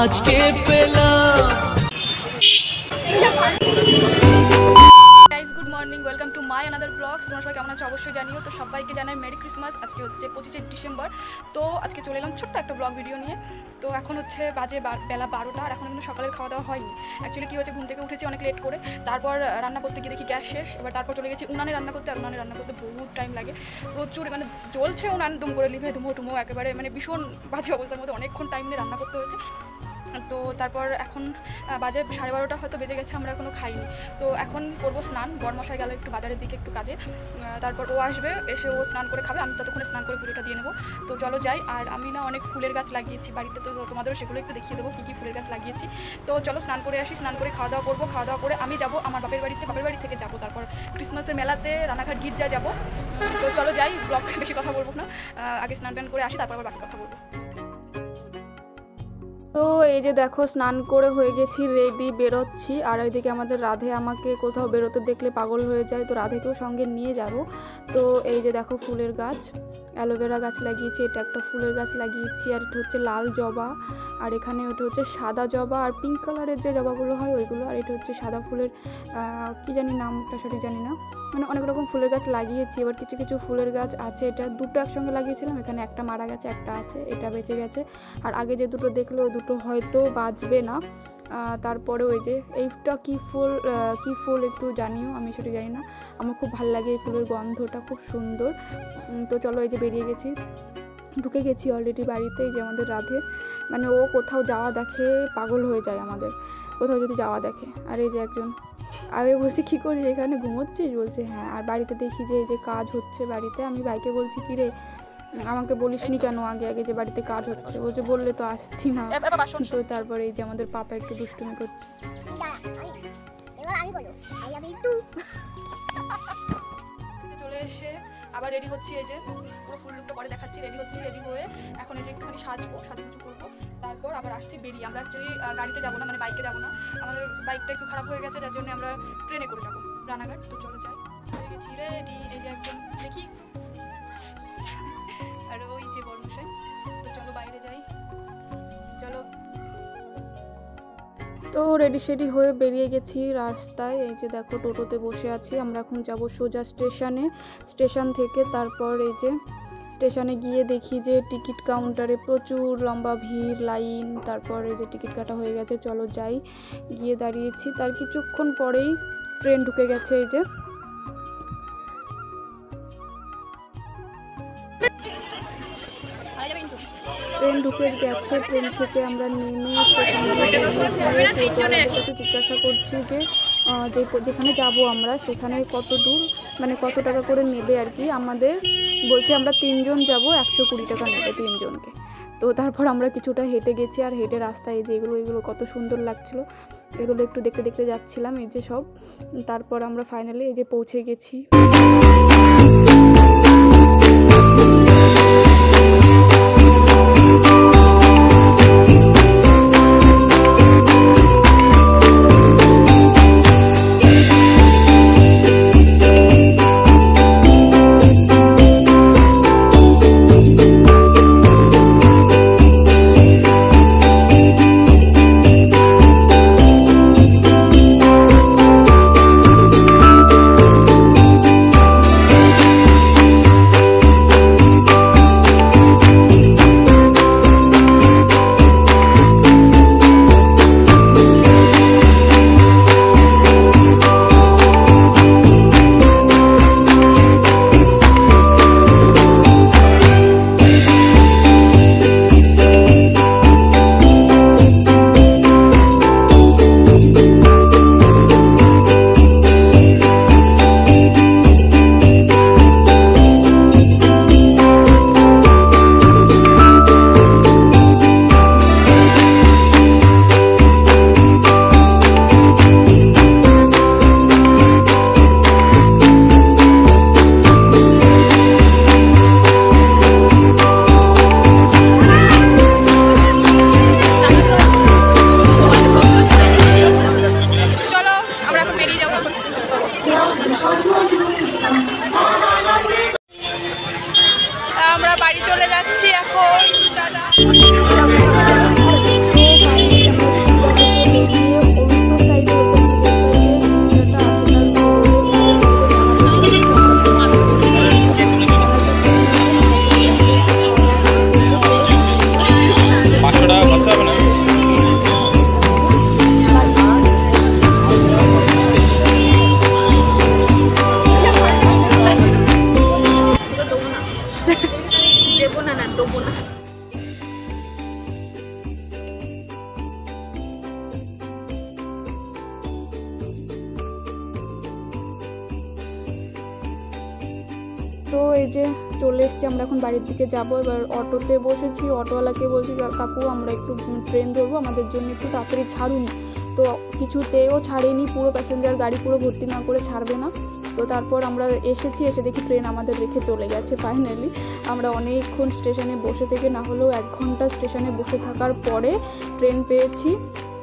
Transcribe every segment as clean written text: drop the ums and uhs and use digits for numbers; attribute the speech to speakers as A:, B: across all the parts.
A: আজকে পেলাম।
B: Guys, good morning, welcome to my another blogs. তোমরা সবাই কেমন আছো অবশ্যই জানিও। তো সবাইকে জানাই মেরি ক্রিসমাস। আজকে হচ্ছে 25শে ডিসেম্বর। তো আজকে চলে এলাম ছোট্ট একটা ব্লগ ভিডিও নিয়ে। তো এখন হচ্ছে বাজে বেলা 12টা, আর এখন কিন্তু সকালের খাওয়া দাওয়া হয়নি। অ্যাকচুয়ালি কী হচ্ছে, ঘুম থেকে উঠেছি অনেক লেট করে, তারপর রান্না করতে গিয়ে দেখি গ্যাস শেষ। এবার তারপর চলে গেছি উনানে রান্না করতে, আর উনানে রান্না করতে বহুত টাইম লাগে, প্রচুর মানে জ্বলছে উনান, দুম করে লিভে ধুমো একেবারে মানে ভীষণ বাজে অবস্থার মধ্যে অনেকক্ষণ টাইম নিয়ে রান্না করতে হয়েছে। তো তারপর এখন বাজে 12:30 হয়তো বেজে গেছে, আমরা এখনও খাইনি। তো এখন করবো স্নান, বরমশাই গেল একটু বাজারের দিকে একটু কাজে, তারপর ও আসবে, এসে ও স্নান করে খাবে, আমি ততক্ষণে স্নান করে পুজোটা দিয়ে নেবো। তো চলো যাই। আর আমি না অনেক ফুলের গাছ লাগিয়েছি বাড়িতে, তো তোমাদেরও সেগুলো একটু দেখিয়ে দেবো কী কী ফুলের গাছ লাগিয়েছি। তো চলো স্নান করে আসি, স্নান করে খাওয়া দাওয়া করবো, খাওয়া দাওয়া করে আমি যাবো আমার বাপের বাড়িতে, বাপের বাড়ি থেকে যাবো তারপর ক্রিসমাসের মেলাতে রানাঘাট গির্জা যাবো। তো চলো যাই, ব্লগ বেশি কথা বলবো না, আগে স্নান টান করে আসি, তারপর আবার বাকি কথা বলবো। তো এই যে দেখো, স্নান করে হয়ে গেছি, রেডি, বেরোচ্ছি। আর ওইদিকে আমাদের রাধে আমাকে কোথাও বেরোতে দেখলে পাগল হয়ে যায়, তো রাধেকেও সঙ্গে নিয়ে যাব। তো এই যে দেখো ফুলের গাছ, অ্যালোভেরা গাছ লাগিয়েছি, এটা একটা ফুলের গাছ লাগিয়েছি, আর এটা হচ্ছে লাল জবা, আর এখানে ওটা হচ্ছে সাদা জবা, আর পিঙ্ক কালারের যে জবাগুলো হয় ওইগুলো, আর এটা হচ্ছে সাদা ফুলের কি জানি নামটা সঠিক জানি না, মানে অনেক রকম ফুলের গাছ লাগিয়েছি। এবার কিছু কিছু ফুলের গাছ আছে, এটা দুটো একসঙ্গে লাগিয়েছিলাম, এখানে একটা মারা গেছে, একটা আছে, এটা বেঁচে গেছে। আর আগে যে দুটো দেখলো ওই দুটো হয়তো বাঁচবে না। তারপরে ওই যে এইটা কি ফুল একটু জানিও, আমি সেটা জানি না, আমার খুব ভালো লাগে এই ফুলের গন্ধটা, খুব সুন্দর। তো চলো এই যে বেরিয়ে গেছি, ঢুকে গেছি অলরেডি বাড়িতে। এই যে আমাদের রাধে, মানে ও কোথাও যাওয়া দেখে পাগল হয়ে যায় আমাদের, কোথাও যদি যাওয়া দেখে। আর এই যে একজন, আমি বলছি কী করছিস এখানে, ঘুমোচ্ছিস? বলছে হ্যাঁ। আর বাড়িতে দেখি যে এই যে কাজ হচ্ছে বাড়িতে, আমি ভাইকে বলছি কী রে আমাকে বলিসনি কেন আগে আগে যে বাড়িতে কাজ হচ্ছে? ও যে বললে তো আসছি না। তো তারপরে এই যে আমাদের পাপা একটু দুষ্টুমি করছে। চলে এসে আবার রেডি হচ্ছি, এই যে পুরো ফুল লুকটা পরে দেখাচ্ছি। রেডি হচ্ছি, রেডি হয়ে এখন এই যে একটুখানি সাজুগুজু করবো, তারপর আবার আসছি বেরিয়ে। আমরা অ্যাকচুয়ালি গাড়িতে যাবো না, মানে বাইকে যাবো না, আমাদের বাইকটা একটু খারাপ হয়ে গেছে, যার জন্য আমরা ট্রেনে করে যাবো রানাঘাট। তো চলো যাই, হয়ে গেছি রেডি। এই যে একজন দেখি, আর ওই যে বর্মশাই। তো চলো বাইরে যাই, চলো। তো রেডি শেডি হয়ে বেরিয়ে গেছি রাস্তায়। এই যে দেখো টোটোতে বসে আছি, আমরা এখন যাব সোজা স্টেশনে। স্টেশন থেকে তারপর এই যে স্টেশনে গিয়ে দেখি যে টিকিট কাউন্টারে প্রচুর লম্বা ভিড়, লাইন। তারপর এই যে টিকিট কাটা হয়ে গেছে, চলো যাই। গিয়ে দাঁড়িয়েছি, তার কিছুক্ষণ পরেই ট্রেন ঢুকে গেছে। এই যে ট্রেন ঢুকে গেছে, ট্রেন থেকে আমরা নেমে স্টেশনে কাছে জিজ্ঞাসা করছি যে যেখানে যাব আমরা সেখানে কত দূর, মানে কত টাকা করে নেবে আর কি। আমাদের বলছে আমরা 3 জন যাব, 120 টাকা নেবে 3 জনকে। তো তারপর আমরা কিছুটা হেঁটে গেছি, আর হেঁটে রাস্তায় এই যে এগুলো কত সুন্দর লাগছিলো, এগুলো একটু দেখতে দেখতে যাচ্ছিলাম এই যে সব। তারপর আমরা ফাইনালি এই যে পৌঁছে গেছি। তো এই যে চলে এসেছি, আমরা এখন বাড়ির দিকে যাব। এবার অটোতে বসেছি, অটোওয়ালাকে বলছি কাকু আমরা একটু ট্রেন ধরবো, আমাদের জন্য একটু তাড়াতাড়ি ছাড়ুন। তো কিছুতেও ছাড়েনি, পুরো প্যাসেঞ্জার গাড়ি পুরো ভর্তি না করে ছাড়বে না। তো তারপর আমরা এসেছি, এসে দেখি ট্রেন আমাদের রেখে চলে গেছে। ফাইনালি আমরা অনেকক্ষণ স্টেশনে বসে থেকে, না হলেও 1 ঘন্টা স্টেশনে বসে থাকার পরে ট্রেন পেয়েছি।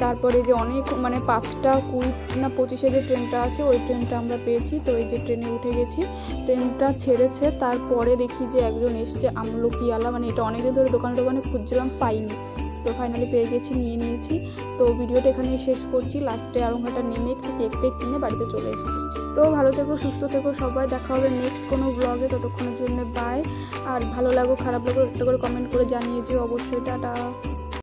B: তারপরে যে অনেক 5টা 20 না 25-এ যে ট্রেনটা আছে ওই ট্রেনটা আমরা পেয়েছি। তো এই যে ট্রেনে উঠে গেছি, ট্রেনটা ছেড়েছে। তারপরে দেখি যে একজন এসছে আমলকিওয়ালা, এটা অনেকদিন ধরে দোকানে খুঁজছিলাম, পাইনি। তো ফাইনালি পেয়ে গেছি, নিয়ে নিয়েছি। তো ভিডিওটা এখানেই শেষ করছি। লাস্টে আরংঘাটা নেমে একটু কেক কিনে বাড়িতে চলে এসেছি। তো ভালো থেকো, সুস্থ থেকো সবাই, দেখা হবে নেক্সট কোনো ব্লগে। ততক্ষণের জন্য বাই। আর ভালো লাগো খারাপ লাগো একটা করে কমেন্ট করে জানিয়ে দিও অবশ্যই। টাটা।